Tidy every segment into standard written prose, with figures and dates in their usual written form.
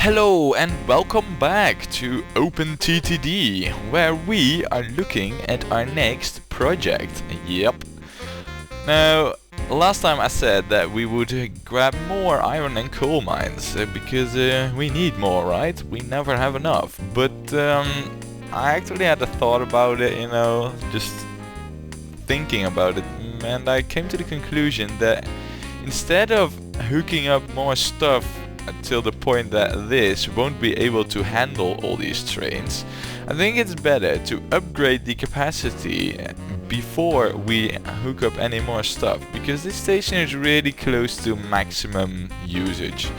Hello and welcome back to OpenTTD, where we are looking at our next project. Yep. Now, last time I said that we would grab more iron and coal mines, because we need more, right? We never have enough. But I actually had a thought about it, just thinking about it, and I came to the conclusion that instead of hooking up more stuff until the point that this won't be able to handle all these trains, I think it's better to upgrade the capacity before we hook up any more stuff, because this station is really close to maximum usage.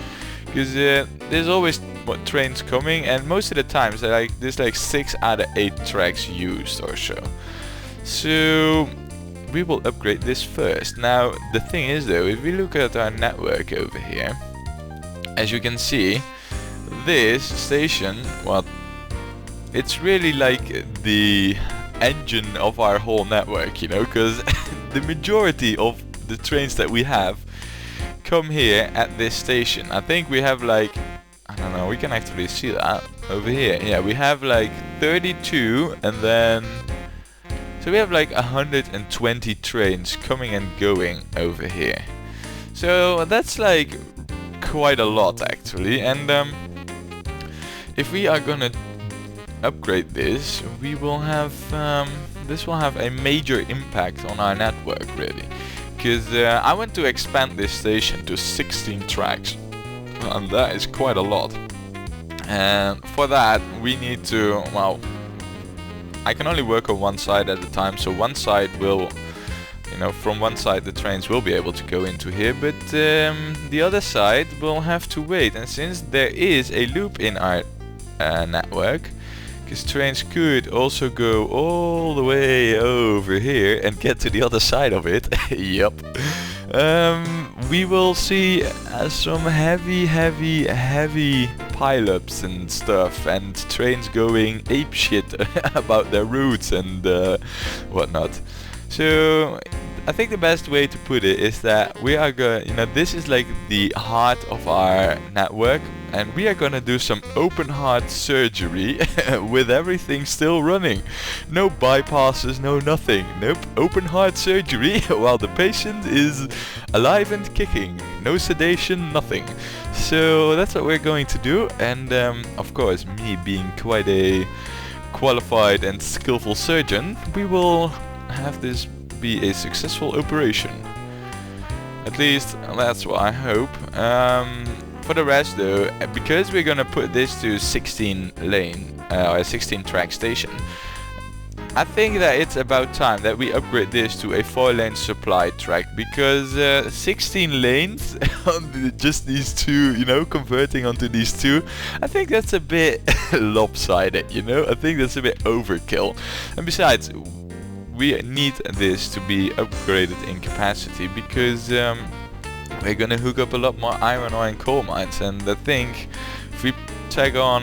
Because there's always trains coming, and most of the times there's like 6 out of 8 tracks used or so. So we will upgrade this first. Now the thing is though, if we look at our network over here, as you can see, this station, well, it's really like the engine of our whole network, because the majority of the trains that we have come here at this station. I think we have like, I don't know, we can actually see that over here. Yeah, we have like 32, and then so we have like 120 trains coming and going over here. So that's like quite a lot actually, and if we are gonna upgrade this, we will have this will have a major impact on our network really, because I want to expand this station to 16 tracks, and that is quite a lot. And for that we need to, well, I can only work on one side at a time, so one side will, from one side the trains will be able to go into here, but the other side will have to wait. And since there is a loop in our network, because trains could also go all the way over here and get to the other side of it, yep, we will see some heavy pileups and stuff, and trains going apeshit about their routes and whatnot. So I think the best way to put it is that we are going, this is like the heart of our network, and we are gonna do some open heart surgery with everything still running. No bypasses, no nothing. Nope, open heart surgery while the patient is alive and kicking. No sedation, nothing. So that's what we're going to do, and of course, me being quite a qualified and skillful surgeon, we will have this be a successful operation. At least that's what I hope. For the rest though, because we're gonna put this to 16 lane or a 16 track station, I think that it's about time that we upgrade this to a 4-lane supply track, because 16 lanes on just these two, converting onto these two, I think that's a bit lopsided, I think that's a bit overkill. And besides, we need this to be upgraded in capacity, because we're gonna hook up a lot more iron ore and coal mines, and I think if we tag on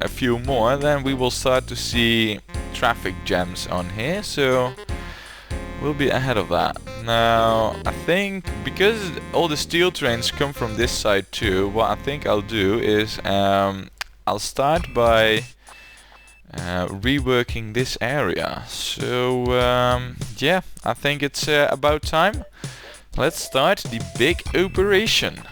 a few more, then we will start to see traffic jams on here, so we'll be ahead of that. Now I think because all the steel trains come from this side too, what I think I'll do is I'll start by reworking this area. So yeah, I think it's about time. Let's start the big operation.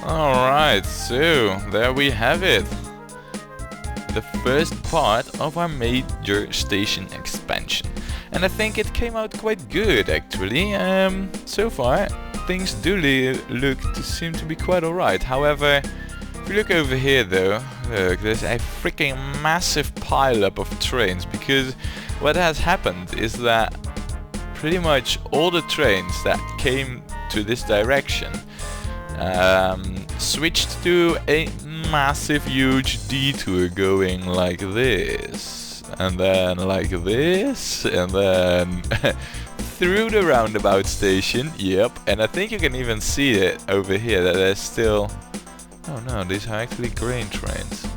Alright, so there we have it. The first part of our major station expansion. And I think it came out quite good actually. So far things do look to seem to be quite alright. However, if you look over here though, look, there's a freaking massive pileup of trains, because what has happened is that pretty much all the trains that came to this direction switched to a massive huge detour going like this, and then like this, and then through the roundabout station. Yep, and I think you can even see it over here that there's still... Oh no, these are actually grain trains.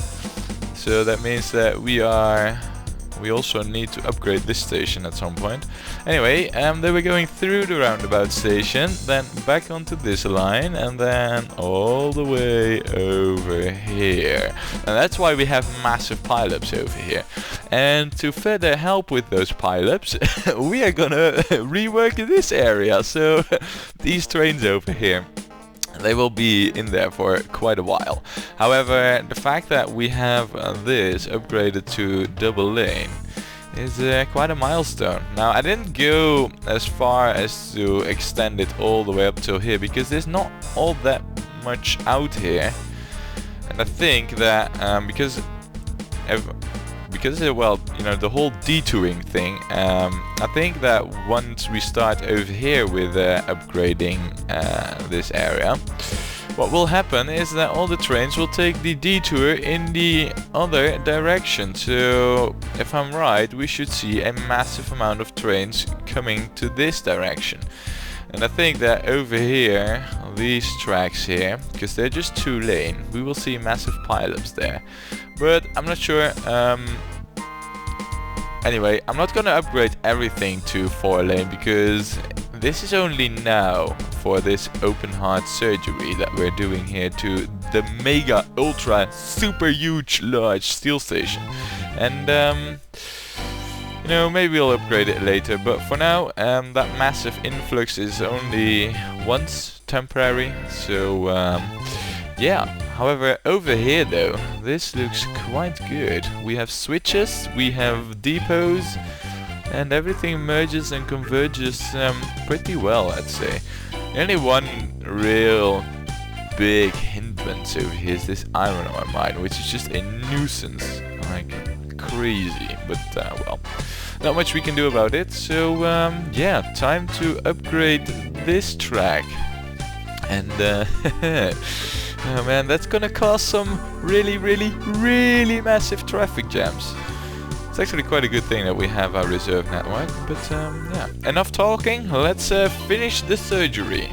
So that means that we also need to upgrade this station at some point. Anyway, they were going through the roundabout station, then back onto this line, and then all the way over here. And that's why we have massive pileups over here. And to further help with those pileups, we are gonna rework this area. So these trains over here, they will be in there for quite a while. However, the fact that we have this upgraded to double lane is quite a milestone. Now, I didn't go as far as to extend it all the way up till here, because there's not all that much out here. And I think that because well, you know, the whole detouring thing, I think that once we start over here with upgrading this area, what will happen is that all the trains will take the detour in the other direction. So if I'm right, we should see a massive amount of trains coming to this direction. And I think that over here, these tracks here, because they're just 2 lane, we will see massive pileups there. But I'm not sure. Anyway, I'm not gonna upgrade everything to 4 lane, because this is only now for this open heart surgery that we're doing here to the mega ultra super huge large steel station. And you know, maybe we'll upgrade it later, but for now that massive influx is only once temporary. So Yeah, however, over here though, this looks quite good. We have switches, we have depots, and everything merges and converges pretty well, I'd say. Only one real big hindrance over here is this iron ore mine, which is just a nuisance, like crazy. But well, not much we can do about it. So yeah, time to upgrade this track. And oh man, that's gonna cause some really massive traffic jams. It's actually quite a good thing that we have our reserve network. But yeah, enough talking. Let's finish the surgery.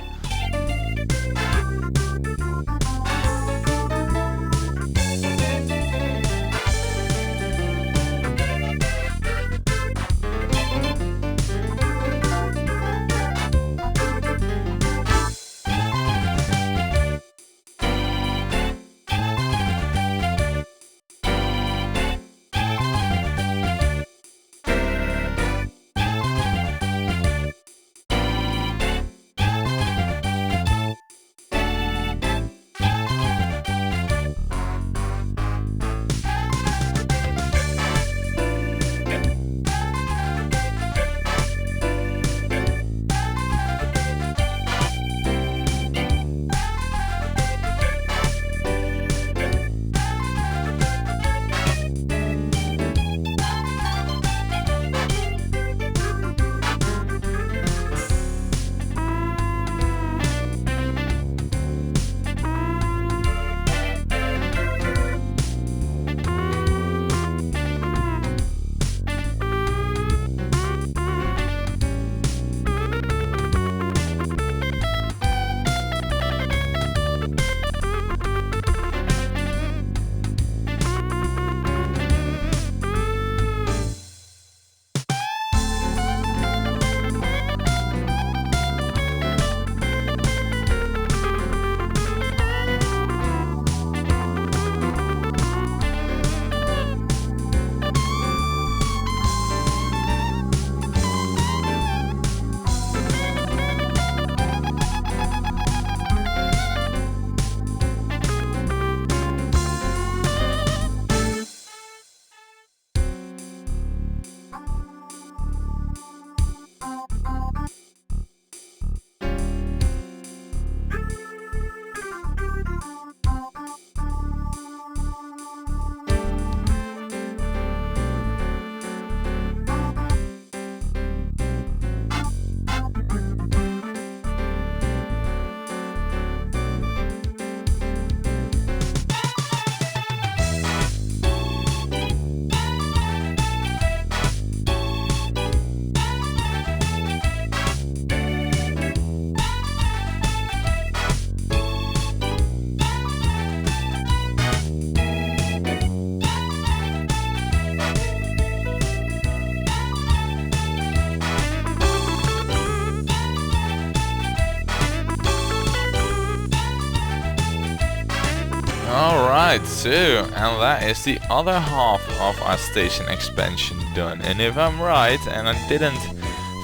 Alright, so, and that is the other half of our station expansion done. And if I'm right, and I didn't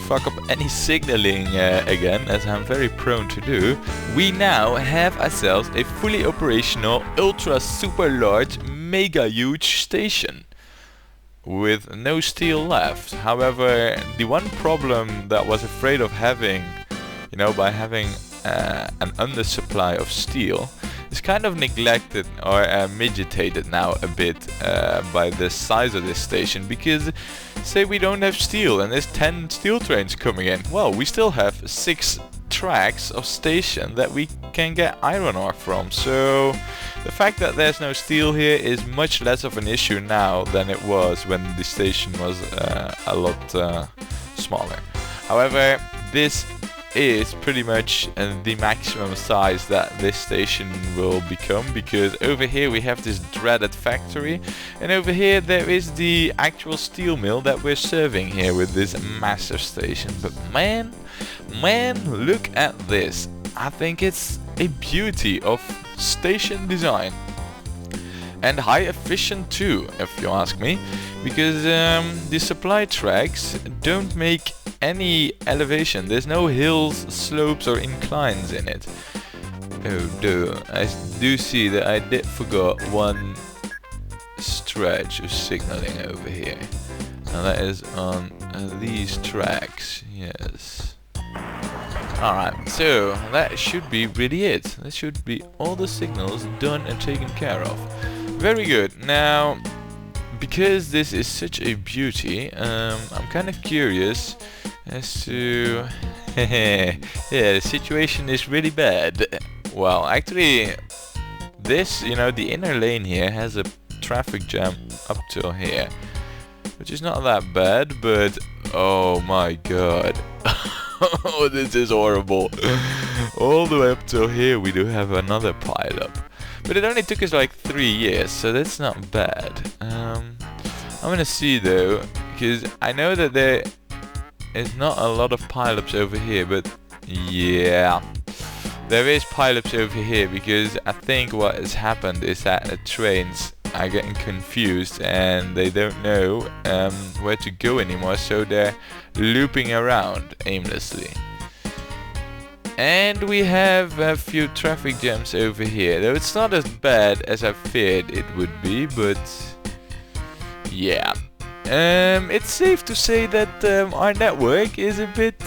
fuck up any signaling again, as I'm very prone to do, we now have ourselves a fully operational, ultra super large, mega huge station. With no steel left. However, the one problem that I was afraid of having, you know, by having an undersupply of steel, is kind of neglected or mitigated now a bit by the size of this station, because say we don't have steel and there's 10 steel trains coming in, well, we still have 6 tracks of station that we can get iron ore from. So the fact that there's no steel here is much less of an issue now than it was when the station was a lot smaller. However, this is pretty much the maximum size that this station will become, because over here we have this dreaded factory, and over here there is the actual steel mill that we're serving here with this massive station. But man, look at this. I think it's a beauty of station design, and high efficient too, if you ask me, because the supply tracks don't make any elevation. There's no hills, slopes or inclines in it. Oh no, I do see that I did forgot one stretch of signaling over here. And that is on these tracks, yes. Alright, so that should be really it. That should be all the signals done and taken care of. Very good. Now, because this is such a beauty, I'm kind of curious as to... yeah, the situation is really bad. Well, actually, this, you know, the inner lane here has a traffic jam up till here, which is not that bad, but oh my god. Oh, this is horrible. All the way up till here we do have another pileup. But it only took us like 3 years, so that's not bad. I'm gonna see though, because I know that there is not a lot of pileups over here, but yeah. There is pileups over here, because I think what has happened is that the trains are getting confused and they don't know where to go anymore, so they're looping around aimlessly. And we have a few traffic jams over here, though it's not as bad as I feared it would be, but yeah. It's safe to say that our network is a bit,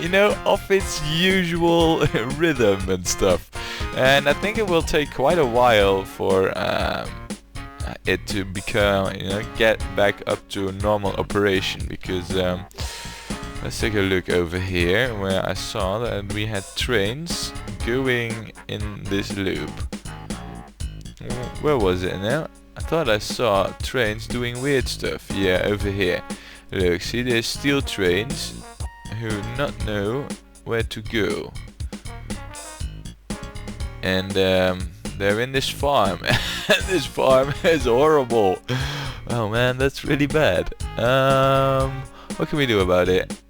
you know, off its usual rhythm and stuff. And I think it will take quite a while for it to become, you know, get back up to normal operation, because let's take a look over here where I saw that we had trains going in this loop. Where was it now? I thought I saw trains doing weird stuff. Yeah, over here. Look, see, there's steel trains who not know where to go. And they're in this farm. And this farm is horrible. Oh man, that's really bad. What can we do about it?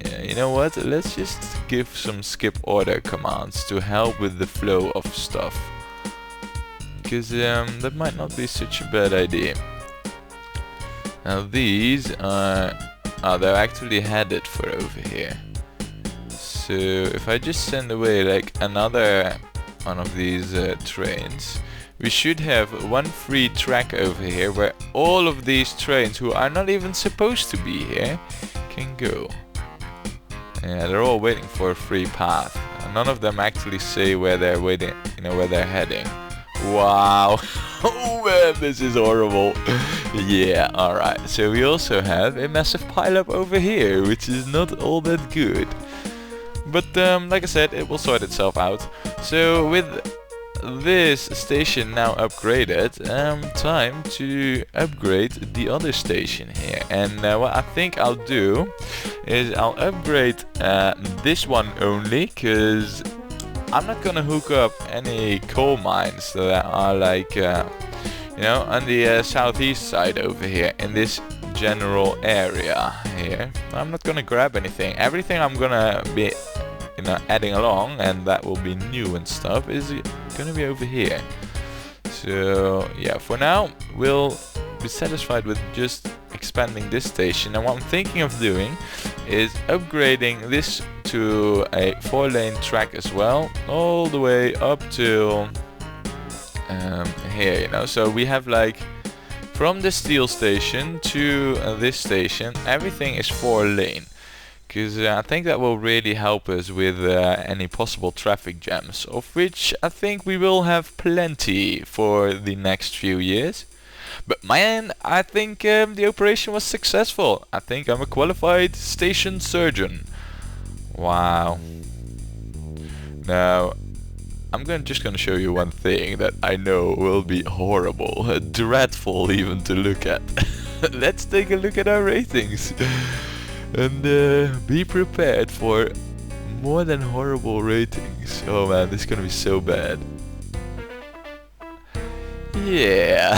Yeah, you know what? Let's just give some skip order commands to help with the flow of stuff. Because that might not be such a bad idea. Now these are... oh, they're actually headed for over here. So if I just send away like another one of these trains, we should have one free track over here where all of these trains who are not even supposed to be here can go. Yeah, they're all waiting for a free path. And none of them actually say where they're waiting, you know, where they're heading. Wow. Oh man, this is horrible. Yeah, alright. So we also have a massive pileup over here, which is not all that good. But like I said, it will sort itself out. So with this station now upgraded, time to upgrade the other station here. And what I think I'll do is I'll upgrade this one only, because I'm not gonna hook up any coal mines that are like, you know, on the southeast side over here in this general area here. I'm not gonna grab anything. Everything I'm gonna be, you know, adding along, and that will be new and stuff, is gonna be over here. So yeah, for now we'll be satisfied with just expanding this station. And what I'm thinking of doing is upgrading this to a 4-lane track as well, all the way up till here, you know. So we have like from the steel station to this station, everything is 4-lane, because I think that will really help us with any possible traffic jams, of which I think we will have plenty for the next few years. But man, I think the operation was successful. I think I'm a qualified station surgeon. Wow. Now, I'm just gonna show you one thing that I know will be horrible, dreadful even to look at. Let's take a look at our ratings. And be prepared for more than horrible ratings. Oh man, this is gonna be so bad. Yeah.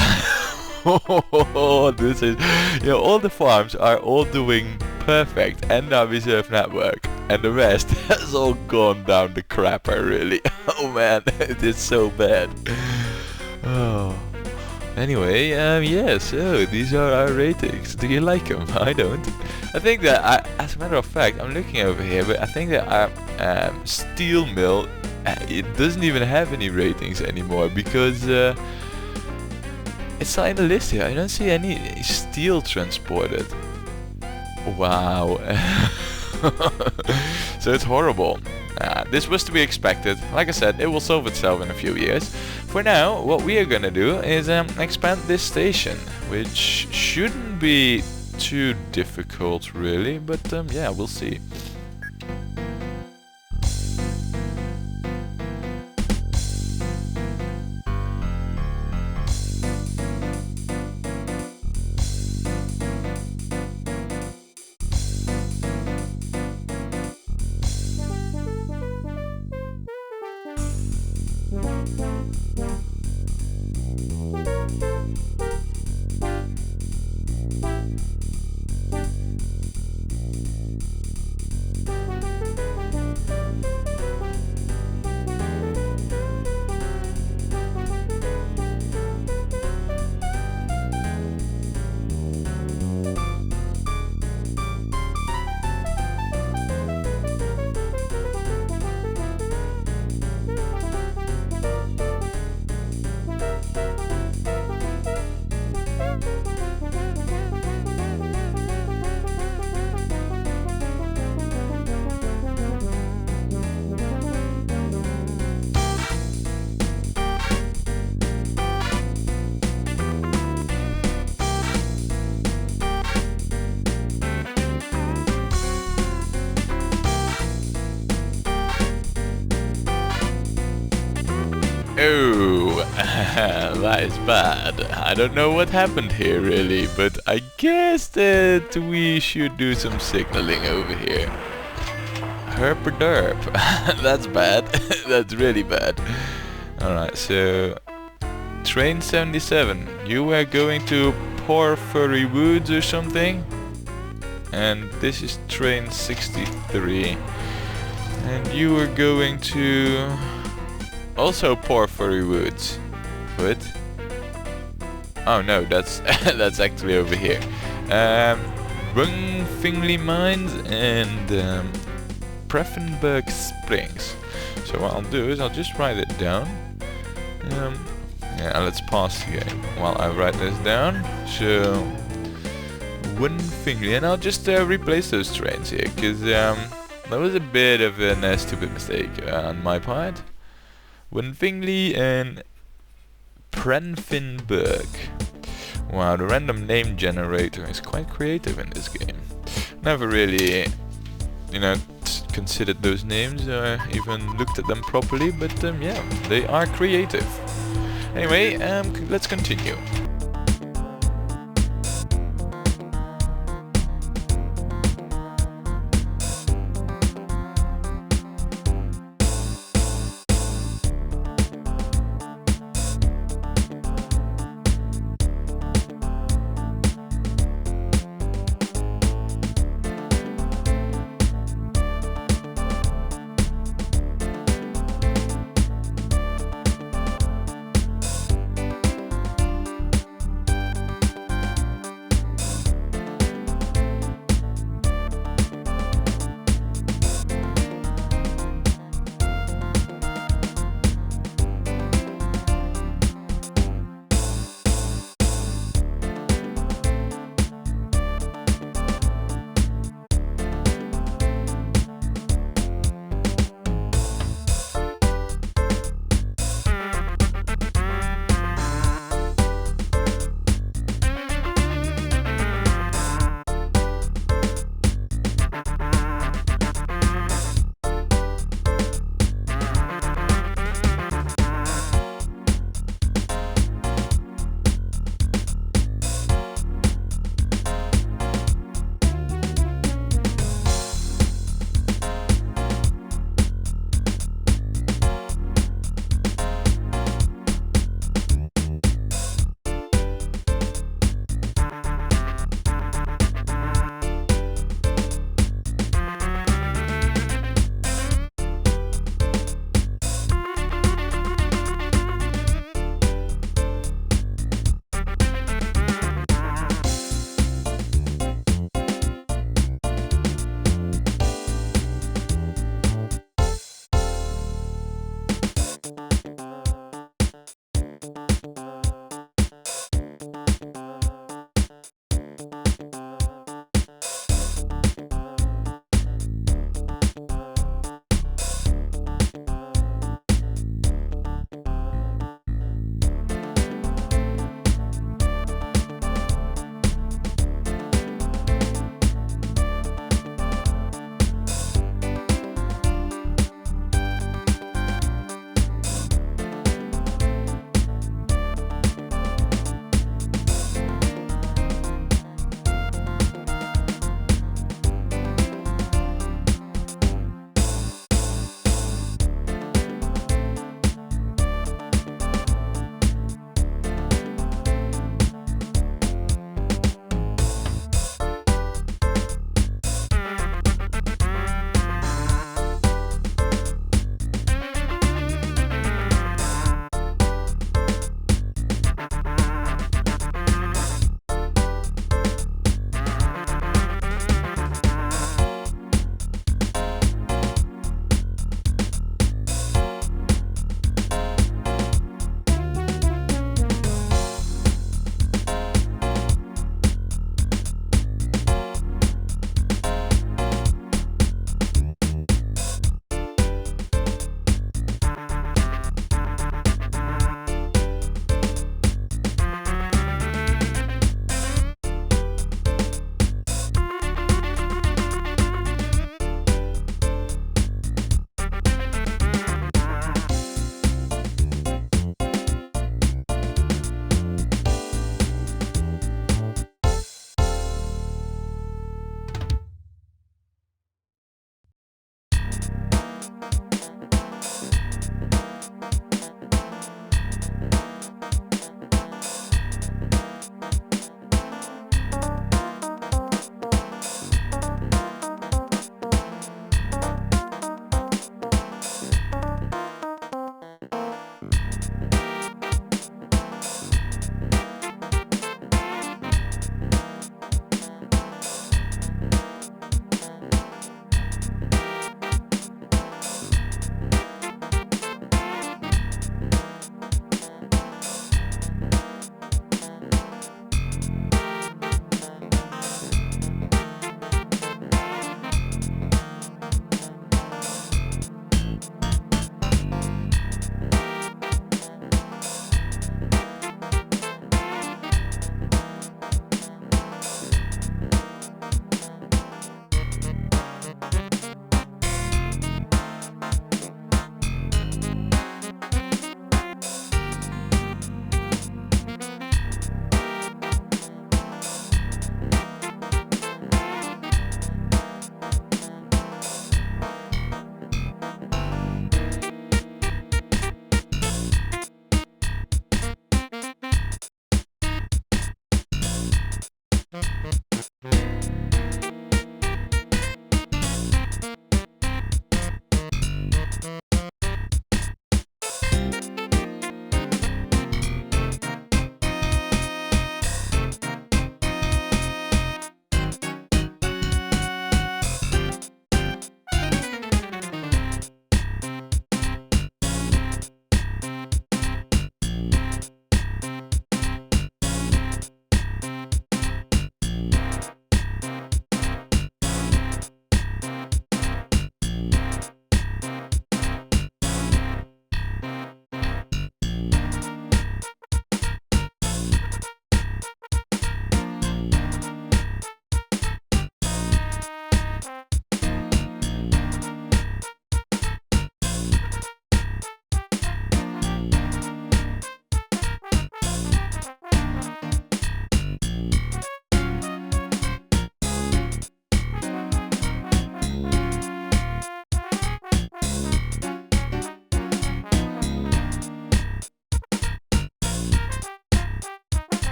Oh, this is, you know, all the farms are all doing perfect, and our reserve network, and the rest has all gone down the crapper, really. Oh man, it is so bad. Oh. Anyway, yeah, so these are our ratings. Do you like them? I don't. I think that, as a matter of fact, I'm looking over here, but I think that our steel mill it doesn't even have any ratings anymore because it's not in the list here. I don't see any steel transported. Wow. So it's horrible. This was to be expected. Like I said, it will solve itself in a few years. For now, what we are gonna do is expand this station, which shouldn't be too difficult really, but yeah, we'll see. Oh, that is bad. I don't know what happened here really, but I guess that we should do some signaling over here. Herp-a-derp. That's bad. That's really bad. Alright, so train 77. You were going to Porphyry Woods or something? And this is train 63. And you were going to also Porphyry Woods. What? Oh no, that's that's actually over here. Rungfingley Mines and Preffenberg Springs. So what I'll do is I'll just write it down. Yeah, let's pause here while I write this down. So Rungfingley, and I'll just replace those trains here, because that was a bit of a stupid mistake on my part. Rungfingley and Preffenberg. Wow, the random name generator is quite creative in this game. Never really, you know, considered those names or even looked at them properly, but yeah, they are creative. Anyway, let's continue.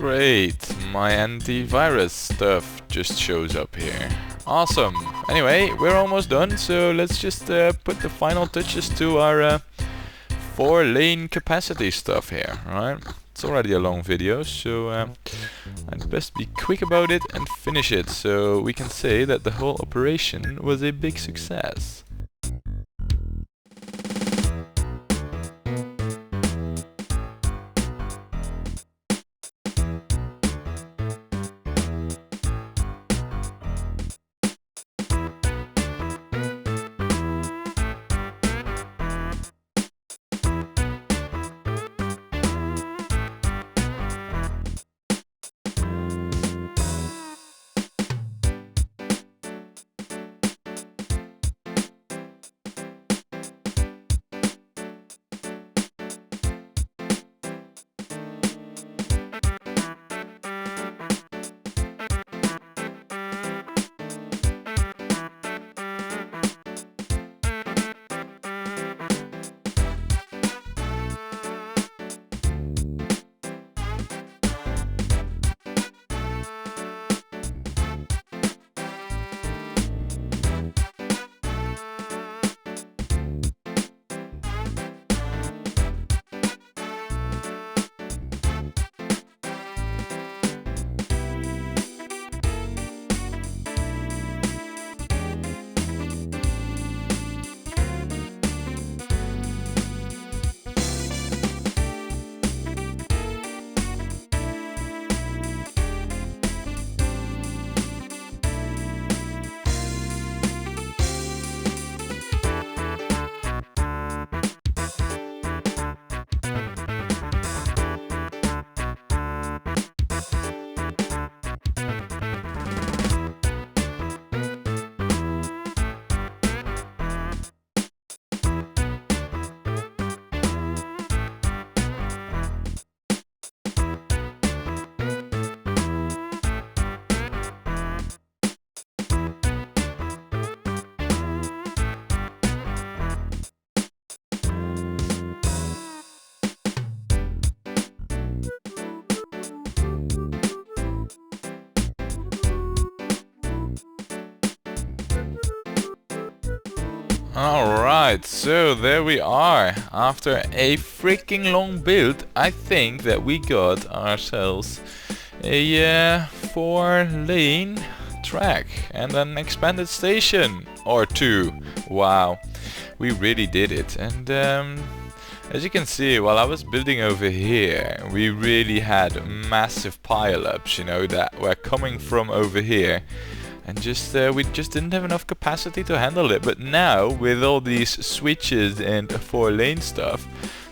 Great, my antivirus stuff just shows up here. Awesome. Anyway, we're almost done, so let's just put the final touches to our 4-lane capacity stuff here, right? It's already a long video, so I'd best be quick about it and finish it, so we can say that the whole operation was a big success. Alright, so there we are. After a freaking long build, I think that we got ourselves a 4-lane track and an expanded station or 2. Wow, we really did it. And as you can see, while I was building over here, we really had massive pile-ups, you know, that were coming from over here. And just we just didn't have enough capacity to handle it. But now, with all these switches and 4-lane stuff,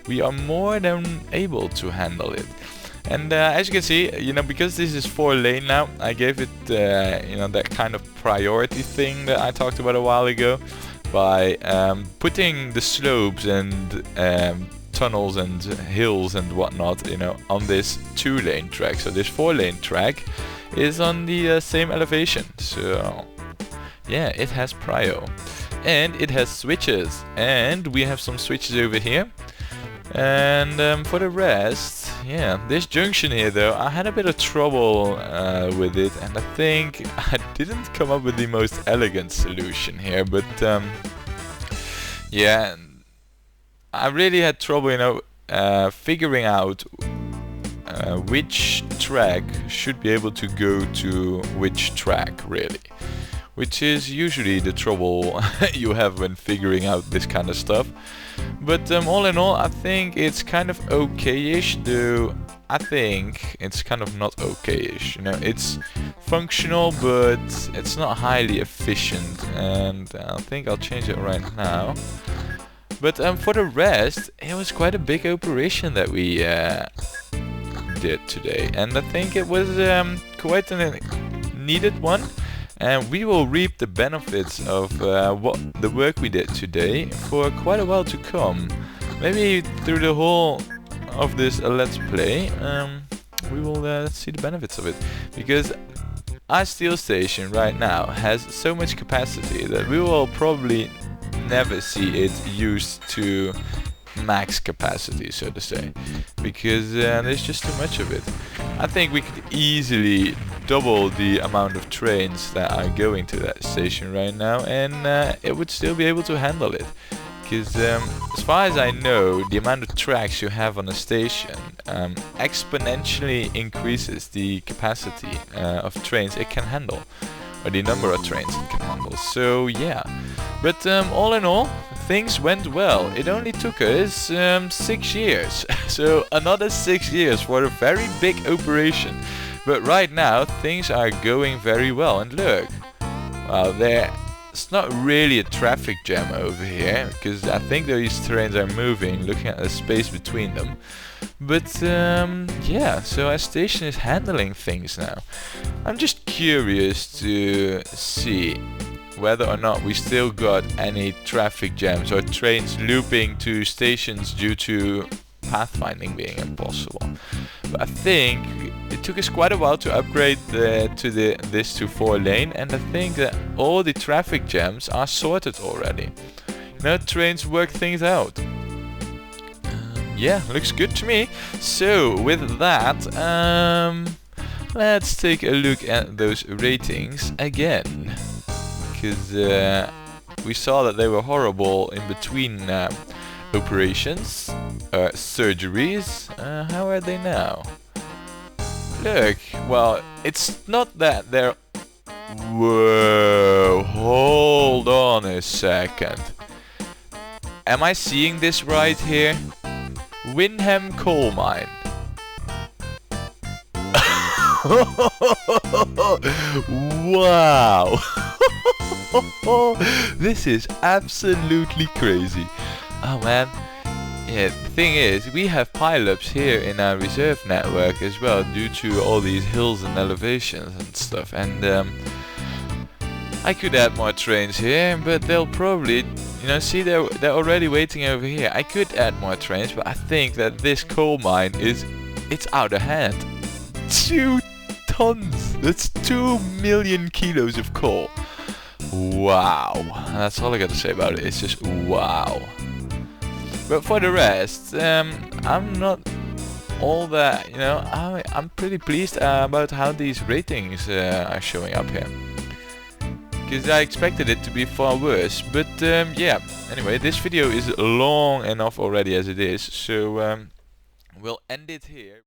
we are more than able to handle it. And as you can see, you know, because this is 4-lane now, I gave it, you know, that kind of priority thing that I talked about a while ago, by putting the slopes and tunnels and hills and whatnot, you know, on this 2-lane track. So this 4-lane track is on the same elevation, so yeah, it has prio and it has switches, and we have some switches over here. And for the rest, yeah, this junction here though, I had a bit of trouble with it, and I think I didn't come up with the most elegant solution here, but yeah, I really had trouble, you know, figuring out which track should be able to go to which track, really. Which is usually the trouble you have when figuring out this kind of stuff. But all in all, I think it's kind of okay-ish, though I think it's kind of not okay-ish. You know, it's functional, but it's not highly efficient, and I think I'll change it right now. But for the rest, it was quite a big operation that we did today, and I think it was quite a needed one, and we will reap the benefits of what the work we did today for quite a while to come. Maybe through the whole of this Let's Play, we will see the benefits of it, because our steel station right now has so much capacity that we will probably never see it used to max capacity, so to say, because there's just too much of it. I think we could easily double the amount of trains that are going to that station right now, and it would still be able to handle it. Because as far as I know, the amount of tracks you have on a station exponentially increases the capacity of trains it can handle, or the number of trains it can handle. So yeah, but all in all, things went well. It only took us 6 years, so another 6 years for a very big operation. But right now things are going very well, and look, well, it's not really a traffic jam over here, because I think these trains are moving, looking at the space between them. But yeah, so our station is handling things now. I'm just curious to see whether or not we still got any traffic jams or trains looping to stations due to pathfinding being impossible. But I think it took us quite a while to upgrade this to 4-lane, and I think that all the traffic jams are sorted already. You know, trains work things out. Yeah, looks good to me. So with that, let's take a look at those ratings again, because we saw that they were horrible in between operations, surgeries. How are they now? Look, well, it's not that they're... Whoa, hold on a second. Am I seeing this right here? Windham Coal Mine. Wow. This is absolutely crazy. Oh man. Yeah, the thing is, we have pileups here in our reserve network as well, due to all these hills and elevations and stuff, and I could add more trains here, but they'll probably, you know, see, they're already waiting over here. I could add more trains, but I think that this coal mine it's out of hand. 2 tons! That's 2 million kilos of coal. Wow. That's all I got to say about it. It's just wow. But for the rest, I'm not all that, you know, I'm pretty pleased about how these ratings are showing up here. Because I expected it to be far worse. But yeah, anyway, this video is long enough already as it is. So we'll end it here.